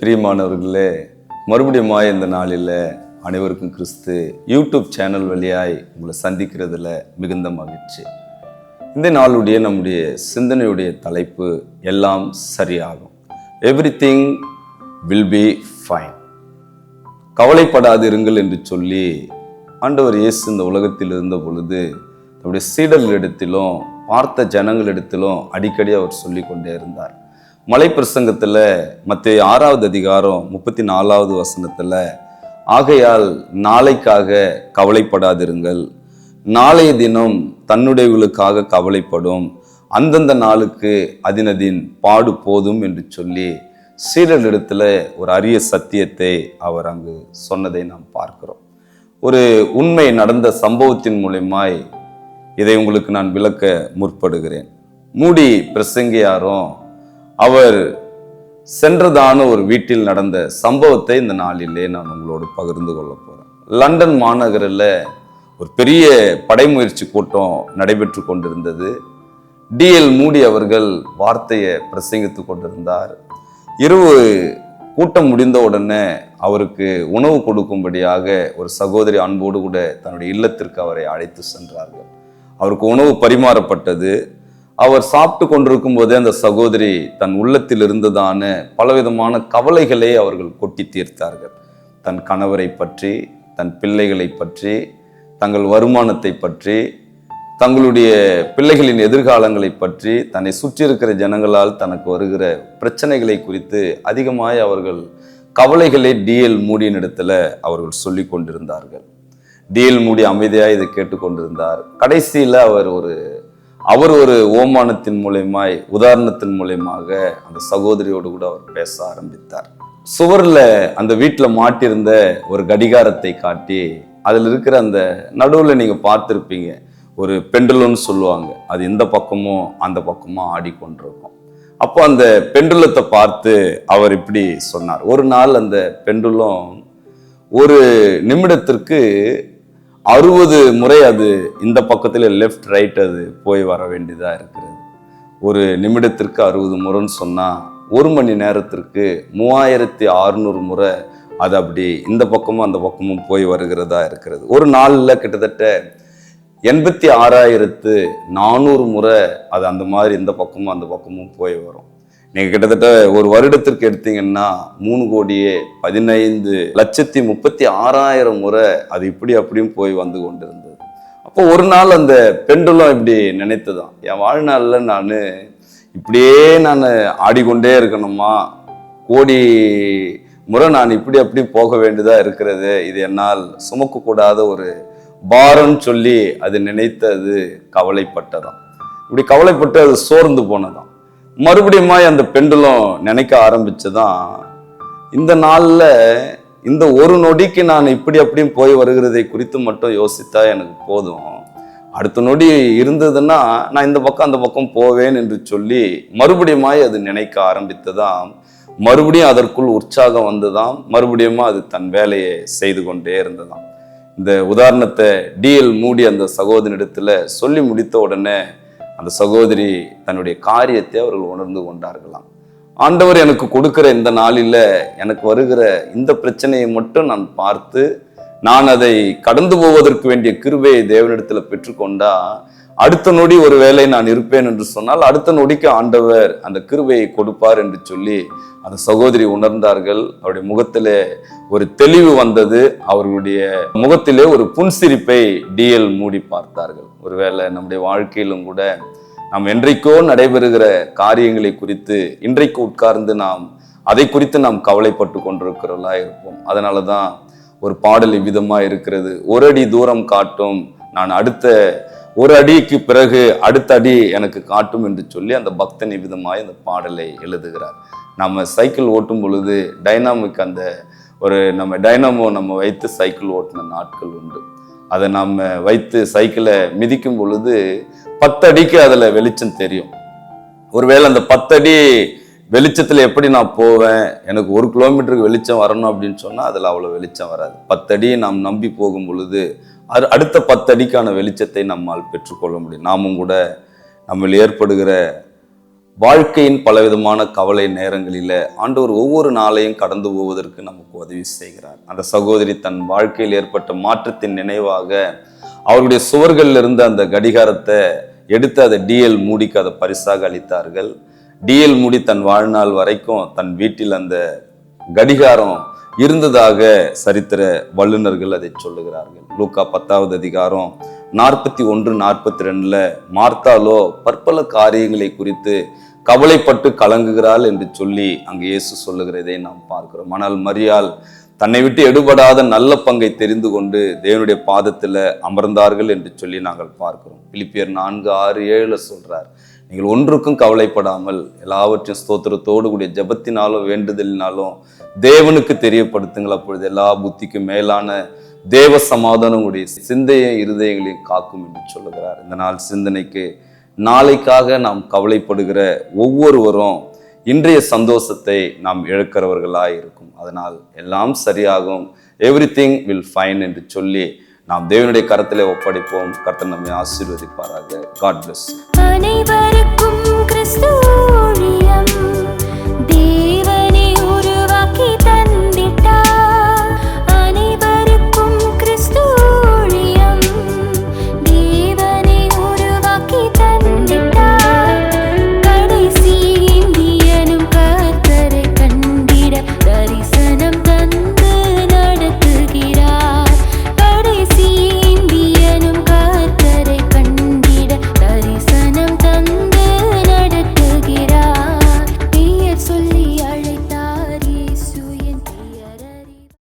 பிரியமானவர்களே, மறுபடியும் இந்த நாளில் அனைவருக்கும் கிறிஸ்து யூடியூப் சேனல் வழியாய் உங்களை சந்திக்கிறதுல மிகுந்த மகிழ்ச்சி. இந்த நாளுடைய நம்முடைய சிந்தனையுடைய தலைப்பு எல்லாம் சரியாகும். Everything will be fine. கவலைப்படாதிருங்கள் என்று சொல்லி ஆண்டவர் இயேசு இந்த உலகத்தில் இருந்த பொழுது நம்முடைய சீடர்களிடத்திலும் பார்த்த ஜனங்களிடத்திலும் அடிக்கடி அவர் சொல்லி கொண்டே இருந்தார். மலை பிரசங்கத்தில் மத்தேயு 6வது அதிகாரம் 34வது வசனத்தில், ஆகையால் நாளைக்காக கவலைப்படாதிருங்கள், நாளைய தினம் தன்னுடையவர்களுக்காக கவலைப்படும், அந்தந்த நாளுக்கு அதினதின் பாடு போதும் என்று சொல்லி சீடர்களிடத்தில் ஒரு அரிய சத்தியத்தை அவர் அங்கு சொன்னதை நாம் பார்க்கிறோம். ஒரு உண்மை நடந்த சம்பவத்தின் மூலமாய் இதை உங்களுக்கு நான் விளக்க முற்படுகிறேன். மூடி பிரசங்கியாரும் அவர் சென்றதான ஒரு வீட்டில் நடந்த சம்பவத்தை இந்த நாளிலே நான் உங்களோடு பகிர்ந்து கொள்ள போறேன். லண்டன் மாநகரில் ஒரு பெரிய படைமுயற்சி கூட்டம் நடைபெற்று கொண்டிருந்தது. டிஎல் மூடி அவர்கள் வார்த்தையை பிரசங்கித்து கொண்டிருந்தார். இரவு கூட்டம் முடிந்த உடனே அவருக்கு உணவு கொடுக்கும்படியாக ஒரு சகோதரி அன்போடு கூட தன்னுடைய இல்லத்திற்கு அவரை அழைத்து சென்றார்கள். அவருக்கு உணவு பரிமாறப்பட்டது. அவர் சாப்பிட்டு கொண்டிருக்கும் போதே அந்த சகோதரி தன் உள்ளத்தில் இருந்ததான பலவிதமான கவலைகளை அவர்கள் கொட்டி தீர்த்தார்கள். தன் கணவரை பற்றி, தன் பிள்ளைகளை பற்றி, தங்கள் வருமானத்தை பற்றி, தங்களுடைய பிள்ளைகளின் எதிர்காலங்களை பற்றி, தன்னை சுற்றி இருக்கிற ஜனங்களால் தனக்கு வருகிற பிரச்சனைகளை குறித்து அதிகமாய் அவர்கள் கவலைகளை டிஎல் மூடியின் இடத்துல அவர்கள் சொல்லி கொண்டிருந்தார்கள். டிஎல் மூடி அமைதியாக இதை கேட்டுக்கொண்டிருந்தார். கடைசியில் அவர் ஒரு ஓமானத்தின் மூலமாய், உதாரணத்தின் மூலமாக அந்த சகோதரியோடு கூட அவர் பேச ஆரம்பித்தார். சுவரில் அந்த வீட்டில் மாட்டிருந்த ஒரு கடிகாரத்தை காட்டி, அதில் இருக்கிற அந்த நடுவில் நீங்கள் பார்த்துருப்பீங்க, ஒரு பெண்டுலம்னு சொல்லுவாங்க, அது இந்த பக்கமும் அந்த பக்கமும் ஆடிக்கொண்டிருக்கும். அப்போ அந்த பெண்டுலத்தை பார்த்து அவர் இப்படி சொன்னார். ஒரு நாள் அந்த பெண்டுலம் ஒரு நிமிடத்திற்கு 60 முறை அது இந்த பக்கத்தில் லெஃப்ட் ரைட் அது போய் வர வேண்டியதாக இருக்கிறது. ஒரு நிமிடத்திற்கு 60 முறைன்னு சொன்னால் ஒரு மணி நேரத்திற்கு 3600 முறை அது அப்படி இந்த பக்கமும் அந்த பக்கமும் போய் வருகிறதா இருக்கிறது. ஒரு நாளில் கிட்டத்தட்ட 86,400 முறை அது அந்த மாதிரி இந்த பக்கமும் அந்த பக்கமும் போய் வரும். நீங்கள் கிட்டத்தட்ட ஒரு வருடத்திற்கு எடுத்தீங்கன்னா 3,15,36,000 முறை அது இப்படி அப்படியும் போய் வந்து கொண்டிருந்தது. அப்போ ஒரு நாள் அந்த பெண்டுலம் இப்படி நினைத்துதான், என் வாழ்நாளில் நான் இப்படியே நான் ஆடிக்கொண்டே இருக்கணுமா, கோடி முறை நான் இப்படி அப்படி போக வேண்டியதா இருக்கிறது, இது என்னால் சுமக்கக்கூடாத ஒரு பாரம்னு சொல்லி அது நினைத்து கவலைப்பட்டதாம். இப்படி கவலைப்பட்டு அது சோர்ந்து போனதாம். மறுபடியும் அந்த பெண்டுலம் நினைக்க ஆரம்பிச்சுதான், இந்த நாள்ல இந்த ஒரு நொடிக்கு நான் இப்படி அப்படியும் போய் வருகிறதை குறித்து மட்டும் யோசித்தா எனக்கு போதும், அடுத்த நொடி இருந்ததுன்னா நான் இந்த பக்கம் அந்த பக்கம் போவேன் என்று சொல்லி மறுபடியும் அது நினைக்க ஆரம்பித்ததாம். மறுபடியும் அதற்குள் உற்சாகம் வந்ததாம். மறுபடியும் அது தன் வேலையை செய்து கொண்டே இருந்ததாம். இந்த உதாரணத்தை டிஎல் மூடி அந்த சகோதரியிடத்துல சொல்லி முடித்த உடனே அந்த சகோதரி தன்னுடைய காரியத்தை அவர்கள் உணர்ந்து கொண்டார்களாம். ஆண்டவர் எனக்கு கொடுக்கிற இந்த நாளில் எனக்கு வருகிற இந்த பிரச்சனையை மட்டும் நான் பார்த்து நான் அதை கடந்து போவதற்கு வேண்டிய கிருபையை தேவனிடத்தில் பெற்றுக்கொண்டா, அடுத்த நொடி ஒரு வேளை நான் இருப்பேன் என்று சொன்னால் அடுத்த நொடிக்கு ஆண்டவர் அந்த கிருபையை கொடுப்பார் என்று சொல்லி அந்த சகோதரி உணர்ந்தார்கள். அவருடைய முகத்திலே ஒரு தெளிவு வந்தது. அவர்களுடைய முகத்திலே ஒரு புன்சிரிப்பை டிஎல் மூடி பார்த்தார்கள். ஒருவேளை நம்முடைய வாழ்க்கையிலும் கூட நாம் என்றைக்கோ நடைபெறுகிற காரியங்களை குறித்து இன்றைக்கு உட்கார்ந்து அதை குறித்து நாம் கவலைப்பட்டு கொண்டிருக்கிறவர்களா இருப்போம். அதனாலதான் ஒரு பாடல் இவ்விதமா இருக்கிறது, ஒரு அடி தூரம் காட்டும், நான் அடுத்த ஒரு அடிக்கு பிறகு அடுத்த அடி எனக்கு காட்டும் என்று சொல்லி அந்த பக்தன் இவ்விதமாய் அந்த பாடலை எழுதுகிறார். நம்ம சைக்கிள் ஓட்டும் பொழுது டைனாமிக் நம்ம டைனாமோ வைத்து சைக்கிள் ஓட்டின நாட்கள் உண்டு. அதை நம்ம வைத்து சைக்கிளை மிதிக்கும் பொழுது 10 அடிக்கு அதுல வெளிச்சம் தெரியும். ஒருவேளை அந்த 10 அடி வெளிச்சத்துல எப்படி நான் போவேன், எனக்கு 1 கிலோமீட்டருக்கு வெளிச்சம் வரணும் அப்படின்னு சொன்னா அதுல அவ்வளவு வெளிச்சம் வராது. 10 அடி நாம் நம்பி போகும் பொழுது அடுத்த 10 அடிக்கான வெளிச்சத்தை நம்மால் பெற்றுக்கொள்ள முடியும். நாமும் கூட நம்மில் ஏற்படுகிற வாழ்க்கையின் பலவிதமான கவலை நேரங்களில ஆண்டவர் ஒவ்வொரு நாளையும் கடந்து போவதற்கு நமக்கு உதவி செய்கிறார். அந்த சகோதரி தன் வாழ்க்கையில் ஏற்பட்ட மாற்றத்தின் நினைவாக அவருடைய சுவர்கள் இருந்த அந்த கடிகாரத்தை எடுத்து அதை டிஎல் மூடிக்கு அதை பரிசாக அளித்தார்கள். டிஎல் மூடி தன் வாழ்நாள் வரைக்கும் தன் வீட்டில் அந்த கடிகாரம் இருந்ததாக சரித்திர வல்லுநர்கள் அதை சொல்லுகிறார்கள். லூக்கா 10வது அதிகாரம் 41-42 மார்த்தாலோ பற்பல காரியங்களை குறித்து கவலைப்பட்டு கலங்குகிறாள் என்று சொல்லி அங்கு இயேசு சொல்லுகிறதை நாம் பார்க்கிறோம். ஆனால் மரியாள் தன்னை விட்டு எடுபடாத நல்ல பங்கை தெரிந்து கொண்டு தேவனுடைய பாதத்தில் அமர்ந்தார்கள் என்று சொல்லி நாங்கள் பார்க்கிறோம். பிலிப்பியர் 4:6-7 சொல்றார், நீங்கள் ஒன்றுக்கும் கவலைப்படாமல் எல்லாவற்றையும் ஸ்தோத்திரத்தோடு கூடிய ஜெபத்தினாலும் வேண்டுதலினாலும் தேவனுக்கு தெரியப்படுத்துங்கள், அப்பொழுது எல்லா புத்திக்கும் மேலான தேவ சமாதானம் உடைய சிந்தையை இருதயங்களையும் காக்கும் என்று சொல்லுகிறார். இந்த நாள் சிந்தனைக்கு நாளைக்காக நாம் கவலைப்படுகிற ஒவ்வொருவரும் இன்றைய சந்தோஷத்தை நாம் இழக்கிறவர்களாய் இருக்கும். அதனால் எல்லாம் சரியாகும், எவ்ரிதிங் வில் ஃபைன் என்று சொல்லி நாம் தேவனுடைய கரத்திலே ஒப்படைப்போம். கர்த்தர் நம்மை ஆசீர்வதிப்பாராக. God bless. அனைவருக்கும் கிறிஸ்து